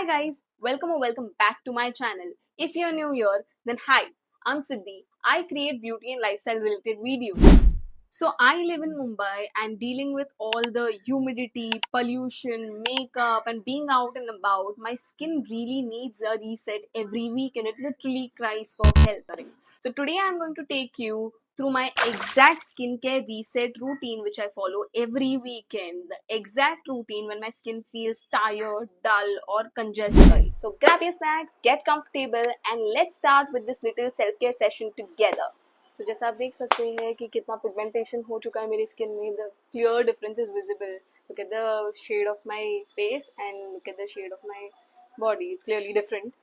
Hi guys, welcome or welcome back to my channel. If you're new here, then hi, I'm Siddhi. I create beauty and lifestyle related videos. So I live in Mumbai and dealing with all the humidity, pollution, makeup and being out and about, my skin really needs a reset every week and it literally cries for help. So today I'm going to take you through my exact skincare reset routine which I follow every weekend. The exact routine when my skin feels tired, dull or congested. So grab your snacks, get comfortable and let's start with this little self-care session together. So जैसा आप देख सकते हैं कि कितना pigmentation हो चुका है मेरी स्किन में. The clear difference is visible. Look at the shade of my face and look at the shade of my body. It's clearly different.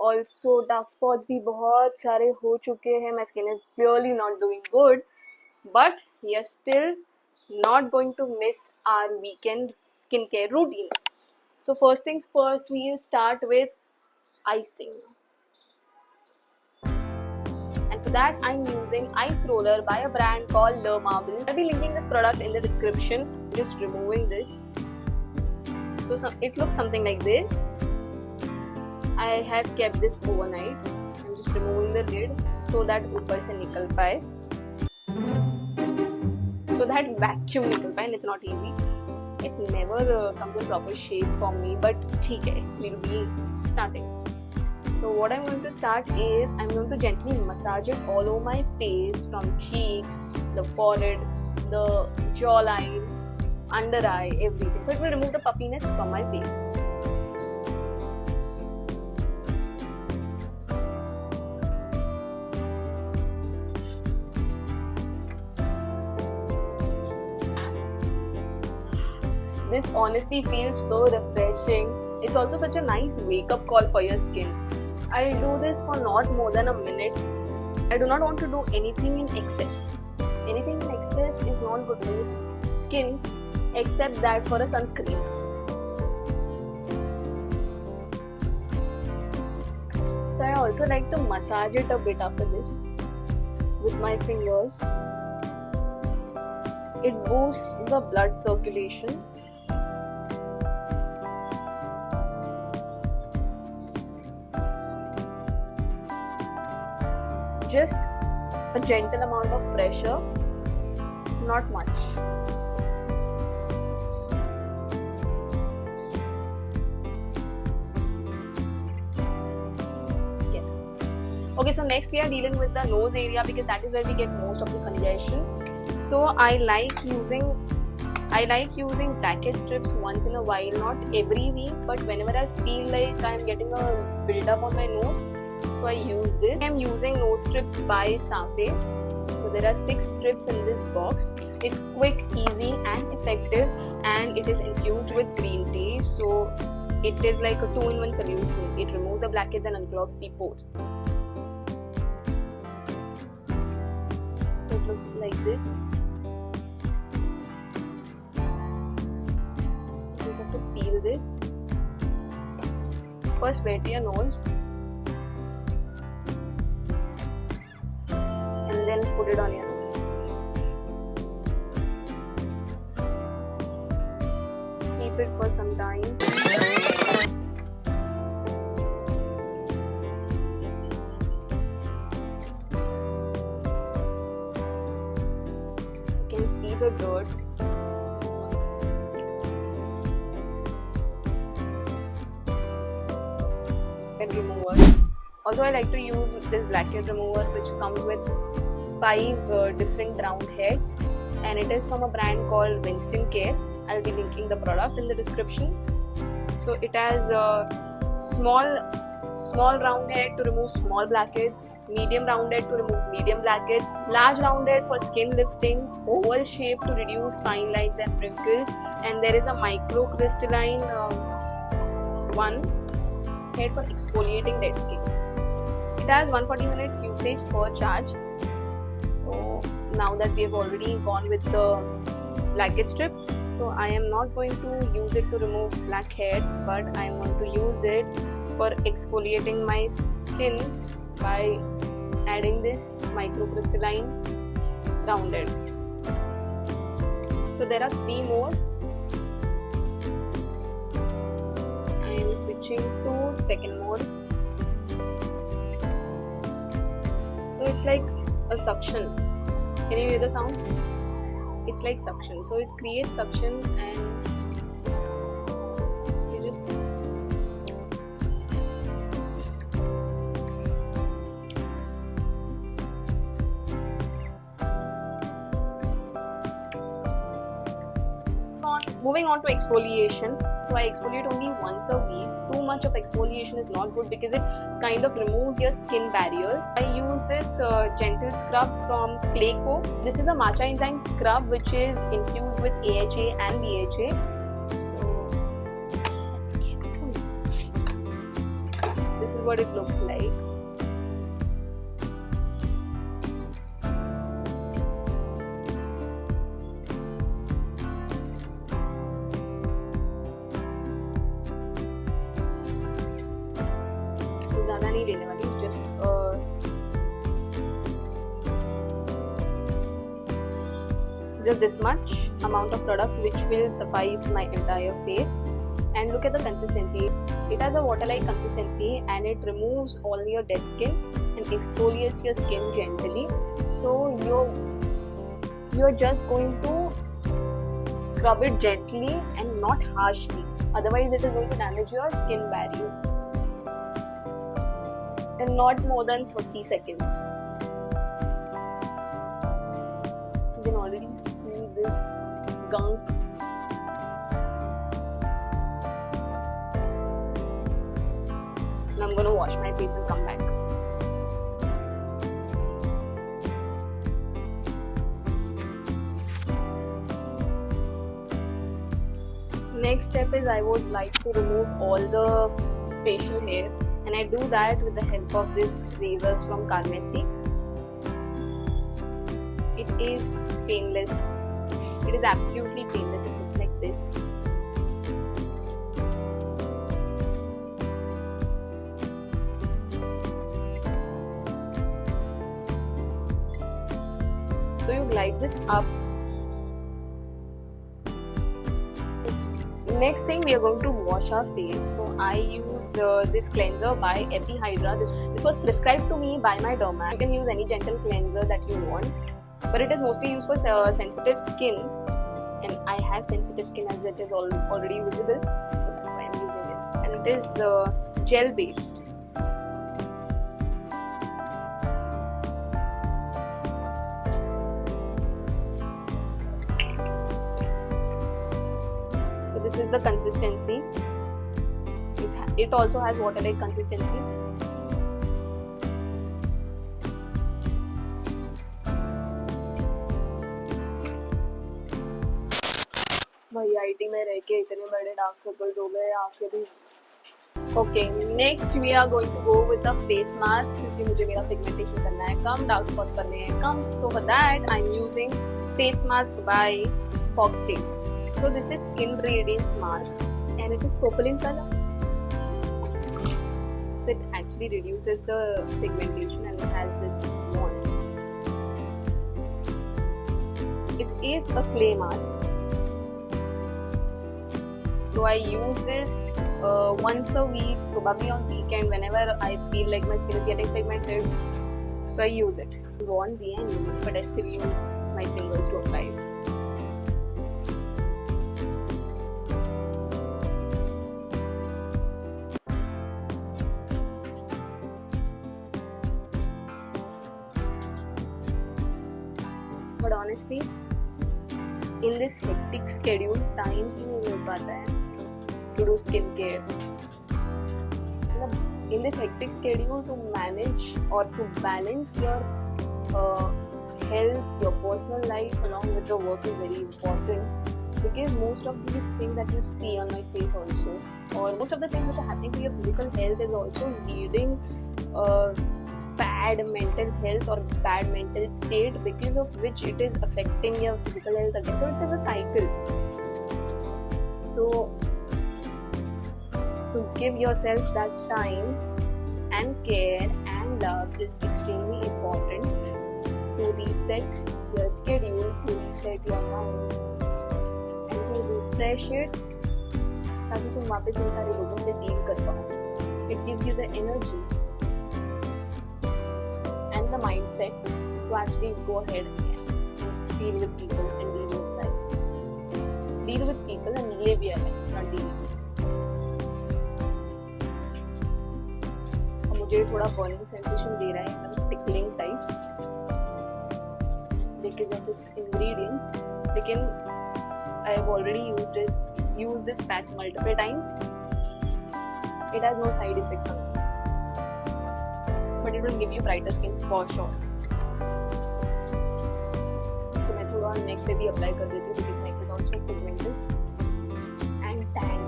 Also dark spots भी बहुत सारे हो चुके हैं. My skin is clearly not doing good, but we are still not going to miss our weekend skincare routine. So first things first, we'll start with icing. And for that I'm using ice roller by a brand called Le Marble. I'll be linking this product in the description. Just removing this. So it looks something like this. I have kept this overnight. I'm just removing the lid so that ऊपर से निकल पाए. So that vacuum निकल पाए, and it's not easy. It never comes in proper shape for me, but ठीक है, we'll be starting. So what I'm going to start is I'm going to gently massage it all over my face, from cheeks, the forehead, the jawline, under eye, everything. So it will remove the puffiness from my face. This honestly feels so refreshing. It's also such a nice wake-up call for your skin. I'll do this for not more than a minute. I do not want to do anything in excess. Anything in excess is not good for your skin, except that for a sunscreen. So I also like to massage it a bit after this with my fingers. It boosts the blood circulation. Just a gentle amount of pressure, not much. Okay, so next we are dealing with the nose area because that is where we get most of the congestion. So I like using blackhead strips once in a while, not every week, but whenever I feel like I am getting a build up on my nose. So I use this. I am using nose strips by Sampe. So there are 6 strips in this box. It's quick, easy and effective, and it is infused with green tea. So it is like a 2-in-1 solution. It removes the blackheads and unclogs the pores. So it looks like this. You just have to peel this. First wet your nose. And then put it on your nose. Keep it for some time. You can see the dirt. And remover. Also, I like to use this blackhead remover which comes with 5 different round heads, and it is from a brand called Winston Care. I'll be linking the product in the description. So it has a small round head to remove small blackheads, medium round head to remove medium blackheads, large round head for skin lifting, oval shape to reduce fine lines and wrinkles, and there is a microcrystalline one head for exfoliating dead skin. It has 140 minutes usage per charge. So now that we have already gone with the blackhead strip, so I am not going to use it to remove blackheads, but I am going to use it for exfoliating my skin by adding this microcrystalline rounded. So there are 3 modes. I am switching to second mode. So it's like a suction. Can you hear the sound? It's like suction. So it creates suction and you just moving on to exfoliation. So I exfoliate only once a week. Too much of exfoliation is not good because it kind of removes your skin barriers. I use this gentle scrub from Clayco. This is a matcha enzyme scrub which is infused with AHA and BHA. So let's get going. This is what it looks like. ज़्यादा नहीं लेने वाली, just this much amount of product which will suffice my entire face. And look at the consistency. It has a water-like consistency and it removes all your dead skin and exfoliates your skin gently. So you're just going to scrub it gently and not harshly. Otherwise it is going to damage your skin barrier. And not more than 30 seconds. You can already see this gunk. And I'm gonna wash my face and come back. Next step is I would like to remove all the facial hair. And I do that with the help of these razors from Carmesy. It is painless. It is absolutely painless. It looks like this. So you glide this up. Next thing, we are going to wash our face. So I use this cleanser by Epihydra. This was prescribed to me by my dermat. You can use any gentle cleanser that you want, but it is mostly used for sensitive skin, and I have sensitive skin as it is already visible, so that's why I'm using it. And it is gel based. This is the consistency. It also has water-like consistency. भाई IT में रह के इतने बड़े dark circles हो गए, आंखें भी. Okay, next we are going to go with the face mask क्योंकि मुझे मेरा पिगमेंटेशन करना है कम, डार्क स्पॉट्स करने हैं कम. So for that I'm using face mask by Foxtail. So this is Skin Radiance Mask and it is purple in color. So it actually reduces the pigmentation and it has this wand. It is a clay mask. So I use this once a week, probably on weekend whenever I feel like my skin is getting pigmented. So I use it. Wand भी है नहीं, but I still use my fingers to apply it. But honestly, in this hectic schedule, time ही नहीं मिल पाता है to do skincare. In this hectic schedule, to manage or to balance your health, your personal life along with your work is very important, because most of these things that you see on my face also, or most of the things which are happening to your physical health is also leading bad mental health or bad mental state, because of which it is affecting your physical health again. So it is a cycle. So to give yourself that time and care and love is extremely important to reset your schedule, to reset your mind and to refresh it ताकि तुम वापस इन सारे लोगों से deal कर पाओ. It gives you the energy and the mindset to actually go ahead and deal with people and deal with life. Deal with people and live your life, not deal with it. मुझे थोड़ा burning sensation दे रहा है, मतलब tickling types, because of its ingredients. लेकिन I have already used this pack multiple times. It has no side effects on it, but it will give you brighter skin for sure. So मैं थोड़ा neck पे भी apply कर देती हूँ because neck is also pigmented and tan.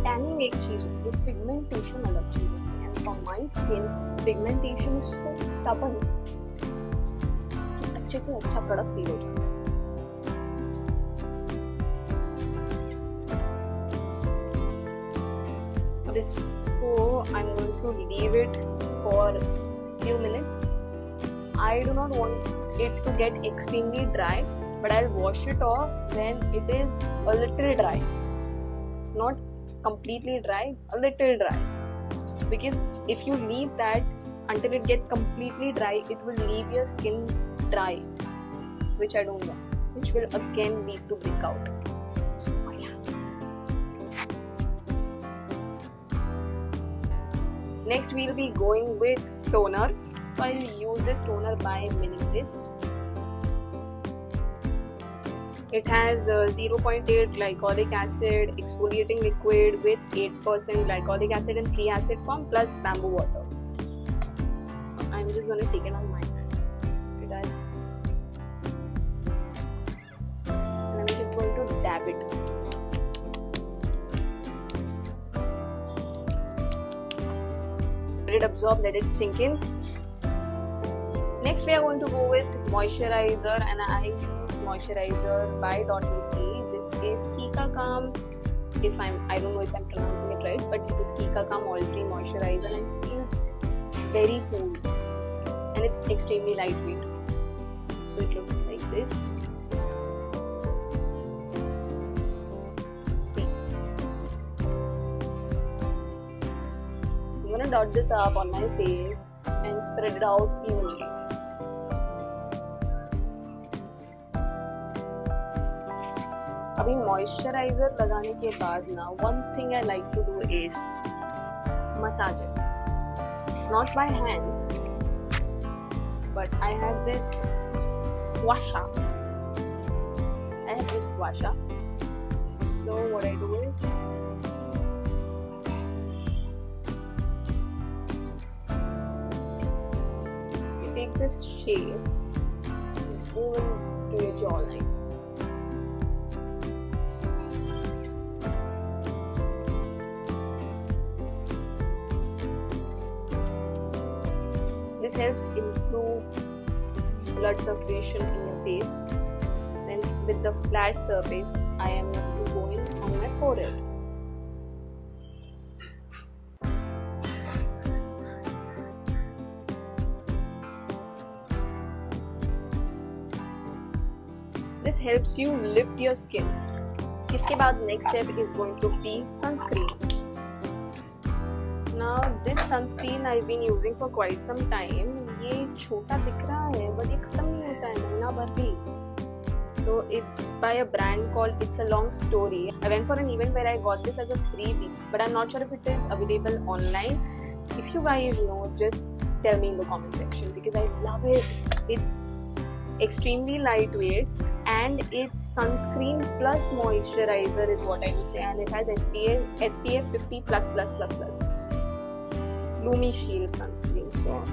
Tanning एक चीज होती है, pigmentation अलग चीज होती है. And for my skin, pigmentation is so stubborn कि अच्छे से अच्छा product feel हो जाता है. So I'm going to leave it for few minutes. I do not want it to get extremely dry, but I'll wash it off when it is a little dry. Not completely dry, a little dry. Because if you leave that until it gets completely dry, it will leave your skin dry, which I don't want, which will again lead to breakout. So yeah. Next we'll be going with toner. So I'll use this toner by Minimalist. It has 0.8 glycolic acid exfoliating liquid with 8% glycolic acid and free acid form plus bamboo water. I'm just going to take it on my hand. It has, and I'm just going to dab it. Let it absorb, let it sink in. Next we are going to go with moisturizer, and I use moisturizer by Dot.uk. This is Kika Calm. I don't know if I'm pronouncing it right, but it is Kika Calm oil free moisturizer and it feels very cool and it's extremely lightweight. So it looks like this. I'm gonna dot this up on my face and spread it out evenly. अभी moisturizer लगाने के बाद ना, one thing I like to do is massage it. Not by hands, but I have this guasha. So what I do is take this shape and move into your jawline. This helps improve blood circulation in your face. Then with the flat surface, I am going to go in on my forehead. This helps you lift your skin. इसके बाद next step is going to be sunscreen. Now this sunscreen I've been using for quite some time. ये छोटा दिख रहा है but ये खत्म नहीं होता है महीना भर भी. So it's by a brand called It's a Long Story. I went for an event where I got this as a freebie, but I'm not sure if it is available online. If you guys know, just tell me in the comment section because I love it. It's extremely lightweight and it's sunscreen plus moisturizer is what I would say, and it has SPF 50 plus. Lumi Shield sunscreen. So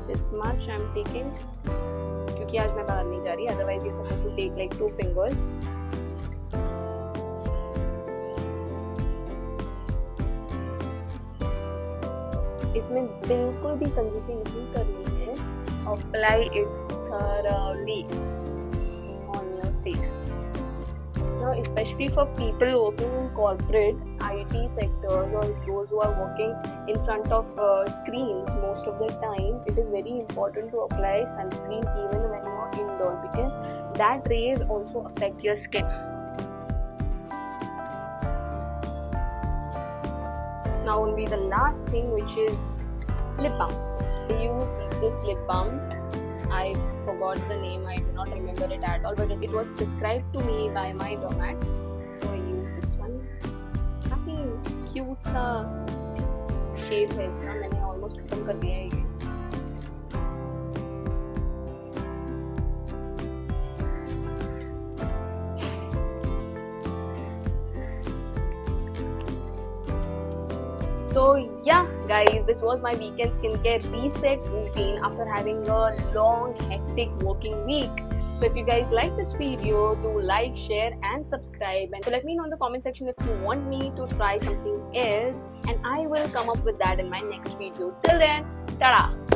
this much I'm taking क्योंकि आज मैं बाहर नहीं जा रही, otherwise you're supposed to take like 2 fingers. इसमें बिल्कुल भी कंजूसी नहीं करनी है. Apply it thoroughly on your face. Now, especially for people working in corporate IT sectors or those who are working in front of screens most of the time, it is very important to apply sunscreen even when you're indoors. and all, because that rays also affect your skin. Now will be the last thing, which is lip balm. I use this lip balm. I forgot the name, I do not remember it at all, but it was prescribed to me by my dermat, so I use this one. काफी cute सा shape है इसका, मैंने almost खत्म कर दिया है ये. So yeah guys, this was my weekend skincare reset routine after having a long hectic working week. So if you guys like this video, do like, share and subscribe, and so let me know in the comment section if you want me to try something else, and I will come up with that in my next video. Till then, tada!